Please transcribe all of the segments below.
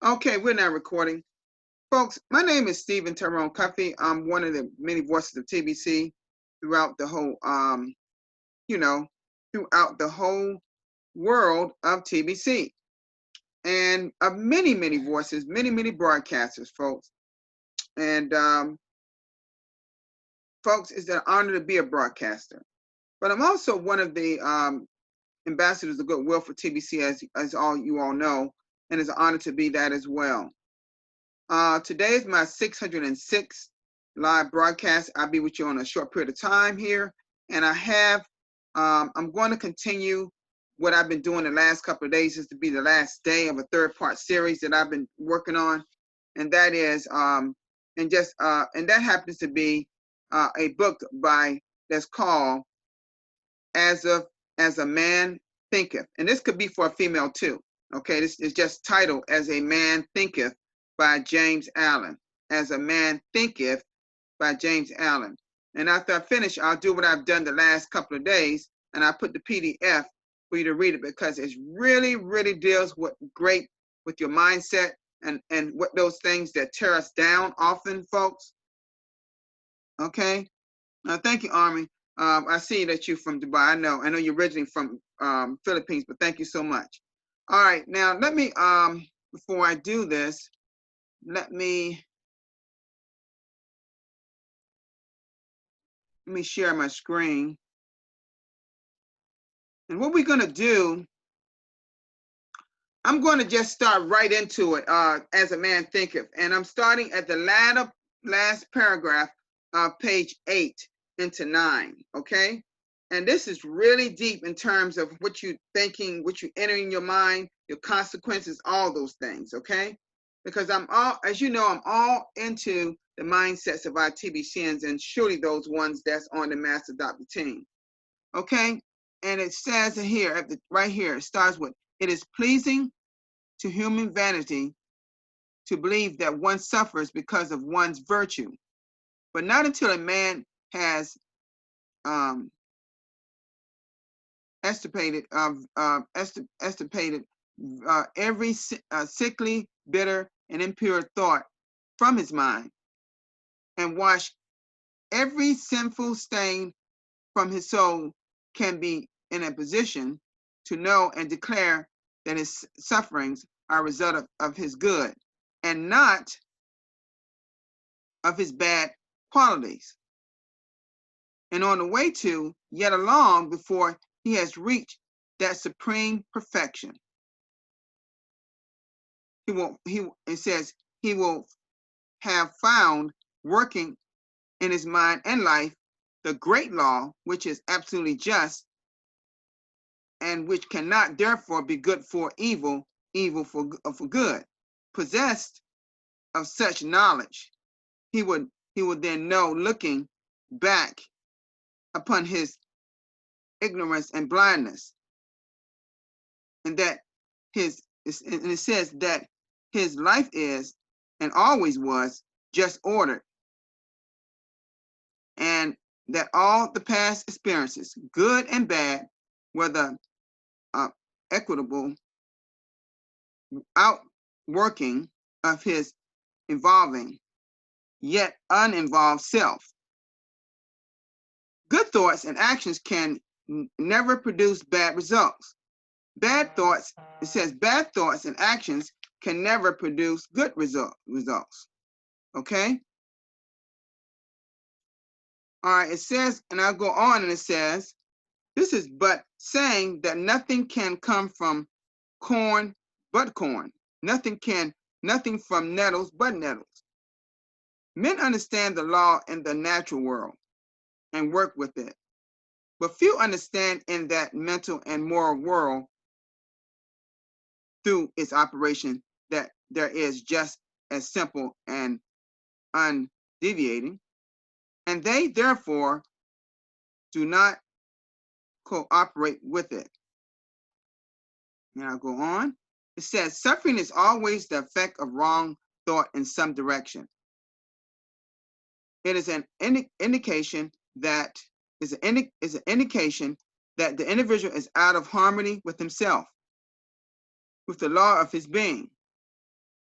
Okay, we're now recording. Folks, my name is Stephen Tyrone Cuffey. I'm one of the many voices of TBC throughout the whole, you know, throughout the whole world of TBC. And of many, many voices, many, many broadcasters, folks. And folks, it's an honor to be a broadcaster. But I'm also one of the ambassadors of goodwill for TBC, as all you all know, and it's an honor to be that as well. Today is my 606th live broadcast. I'll be with you on a short period of time here. And I'm going to continue what I've been doing the last couple of days. Is to be the last day of a 3-part series that I've been working on. And that is, and that happens to be a book that's called As a Man Thinketh. And this could be for a female too. Okay, this is just titled As a Man Thinketh by James Allen. As a Man Thinketh by James Allen. And after I finish, I'll do what I've done the last couple of days, and I put the PDF for you to read it because it really, really deals with your mindset and what those things that tear us down often, folks. Okay. Thank you, Army. I see that you're from Dubai. I know you're originally from Philippines, but thank you so much. All right, now let me before I do this, let me share my screen. And what we're going to do, I'm going to just start right into it, as a man thinketh. And I'm starting at the last paragraph of page 8 into 9, okay? And this is really deep in terms of what you're thinking, what you're entering your mind, your consequences, all those things, okay? Because as you know, I'm all into the mindsets of our TBCNs and surely those ones that's on the Master Doctor team, okay? And it says here, right here, it starts with, it is pleasing to human vanity to believe that one suffers because of one's virtue, but not until a man has extirpated every sickly, bitter, and impure thought from his mind, and wash every sinful stain from his soul, can be in a position to know and declare that his sufferings are a result of his good and not of his bad qualities. And on the way to, yet along before he has reached that supreme perfection, it says he will have found working in his mind and life the great law, which is absolutely just and which cannot therefore be good for evil, evil for good. Possessed of such knowledge, he would then know, looking back upon his ignorance and blindness, and it says that his life is and always was just ordered, and that all the past experiences, good and bad, whether equitable outworking of his involving yet uninvolved self. Good thoughts and actions can never produce bad results. Bad thoughts, it says bad thoughts and actions can never produce good results. Okay? All right, it says, and I'll go on and it says, this is but saying that nothing can come from corn but corn. Nothing from nettles but nettles. Men understand the law in the natural world and work with it, but few understand in that mental and moral world through its operation that there is just as simple and undeviating, and they therefore do not cooperate with it. Now I'll go on. It says suffering is always the effect of wrong thought in some direction. It is an indication that the individual is out of harmony with himself, with the law of his being.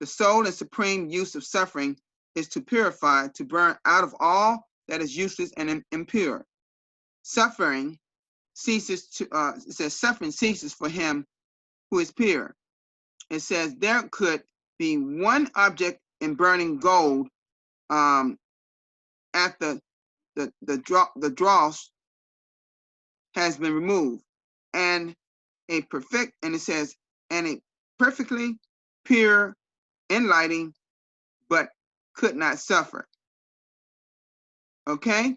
The sole and supreme use of suffering is to purify, to burn out of all that is useless and impure. Suffering ceases to, it says, suffering ceases for him who is pure. It says there could be one object in burning gold at the dross has been removed, and it says, and a perfectly pure enlightening, but could not suffer. Okay?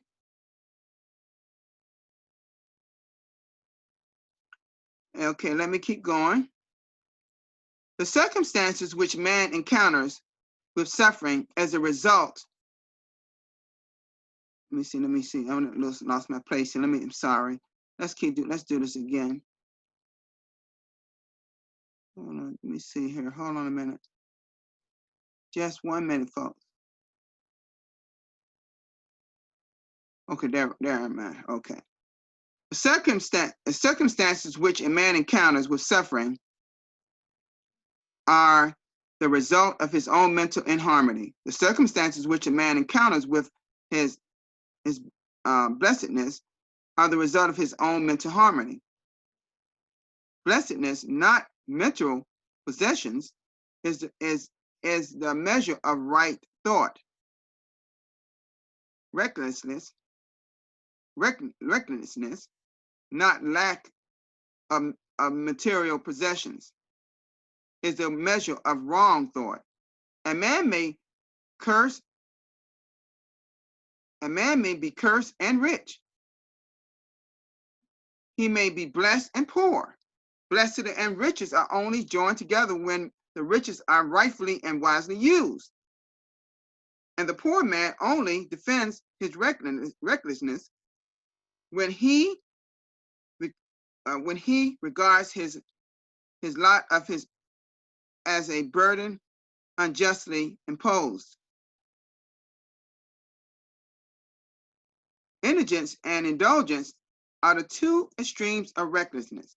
Okay, let me keep going. The circumstances which man encounters with suffering as a result. Let me see. I lost my place here. I'm sorry. Let's do this again. Hold on, let me see here. Hold on a minute. Just 1 minute, folks. Okay, there I'm at. Okay. The circumstances which a man encounters with suffering are the result of his own mental inharmony. The circumstances which a man encounters with his blessedness are the result of his own mental harmony. Blessedness, not mental possessions, is the measure of right thought. Recklessness, not lack of material possessions, is the measure of wrong thought. A man may be cursed and rich. He may be blessed and poor. Blessed and riches are only joined together when the riches are rightfully and wisely used. And the poor man only defends his recklessness when he regards his lot as a burden unjustly imposed. Indigence and indulgence are the two extremes of recklessness.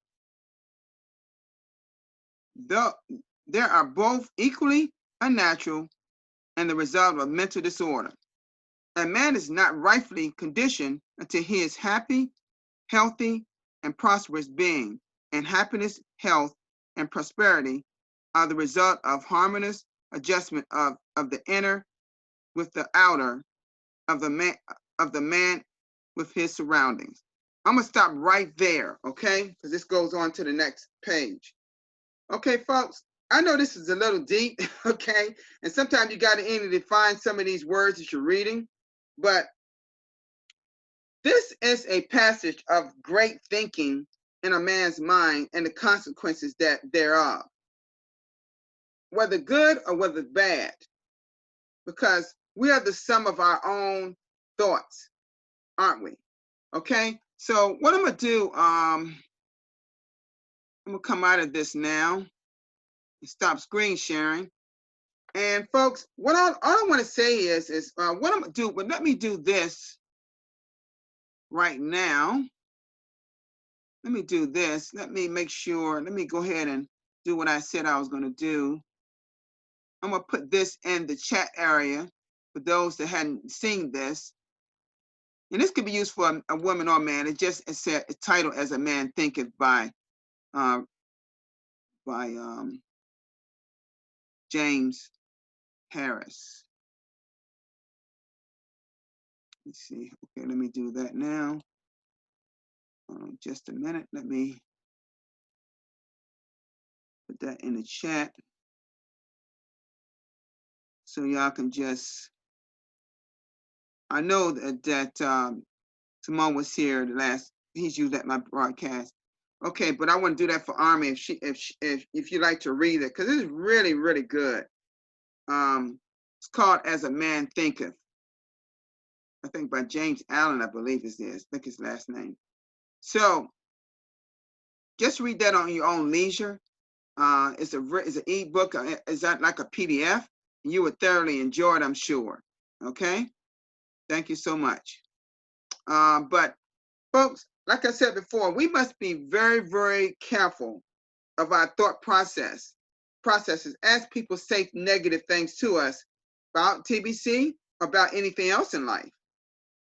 Though they are both equally unnatural and the result of mental disorder. A man is not rightfully conditioned until he is happy, healthy, and prosperous being, and happiness, health, and prosperity are the result of harmonious adjustment of the inner with the outer, of the man with his surroundings. I'm gonna stop right there, okay? Because this goes on to the next page. Okay, folks, I know this is a little deep, okay? And sometimes you got to define some of these words that you're reading, but this is a passage of great thinking in a man's mind and the consequences thereof, whether good or whether bad, because we are the sum of our own thoughts, aren't we? Okay, so what I'm gonna do, I'm gonna come out of this now and stop screen sharing. And folks, what all I want to say is what I'm gonna do. But let me do this right now. Let me do this. Let me make sure. Let me go ahead and do what I said I was going to do. I'm gonna put this in the chat area for those that hadn't seen this. And this could be used for a woman or a man. It's said it's titled "As a Man Thinketh" by James Harris. Let's see. Okay, let me do that now. Just a minute. Let me put that in the chat so y'all can just. I know that Simone was here he's used at my broadcast. Okay, but I want to do that for Army if you like to read it, because it is really, really good. It's called "As a Man Thinketh." I think by James Allen, I believe is this. I think his last name. So just read that on your own leisure. It's an ebook. It's that like a PDF? You would thoroughly enjoy it, I'm sure. Okay. Thank you so much. But folks, like I said before, we must be very, very careful of our thought process. processes as people say negative things to us about TBC, about anything else in life.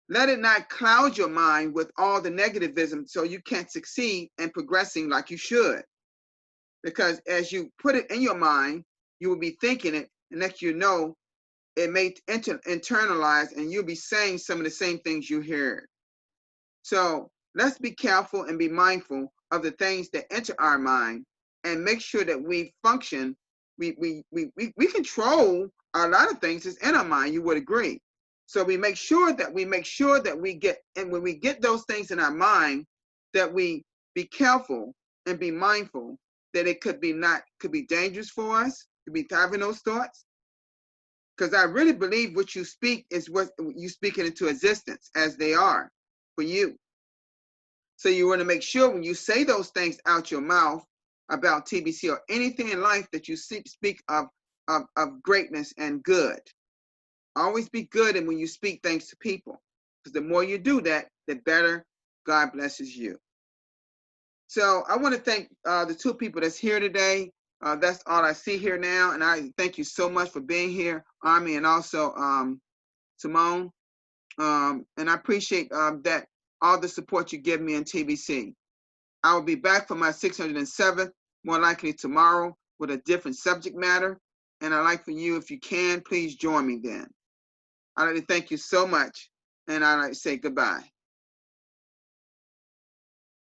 Let it not cloud your mind with all the negativism so you can't succeed in progressing like you should. Because as you put it in your mind, you will be thinking it, and next you know, it may internalize and you'll be saying some of the same things you heard. So let's be careful and be mindful of the things that enter our mind and make sure that we function. We control a lot of things that's in our mind, you would agree. So we make sure that we get, and when we get those things in our mind, that we be careful and be mindful that it could be dangerous for us to be having those thoughts. Because I really believe what you speak is what you speak it into existence as they are for you. So you want to make sure when you say those things out your mouth about TBC or anything in life that you speak of greatness and good. Always be good and when you speak things to people. Because the more you do that, the better God blesses you. So I want to thank the two people that's here today. That's all I see here now. And I thank you so much for being here, Army, and also Simone. And I appreciate that all the support you give me in TBC. I will be back for my 607th, more likely tomorrow, with a different subject matter. And I'd like for you, if you can, please join me then. I'd like to thank you so much. And I'd like to say goodbye.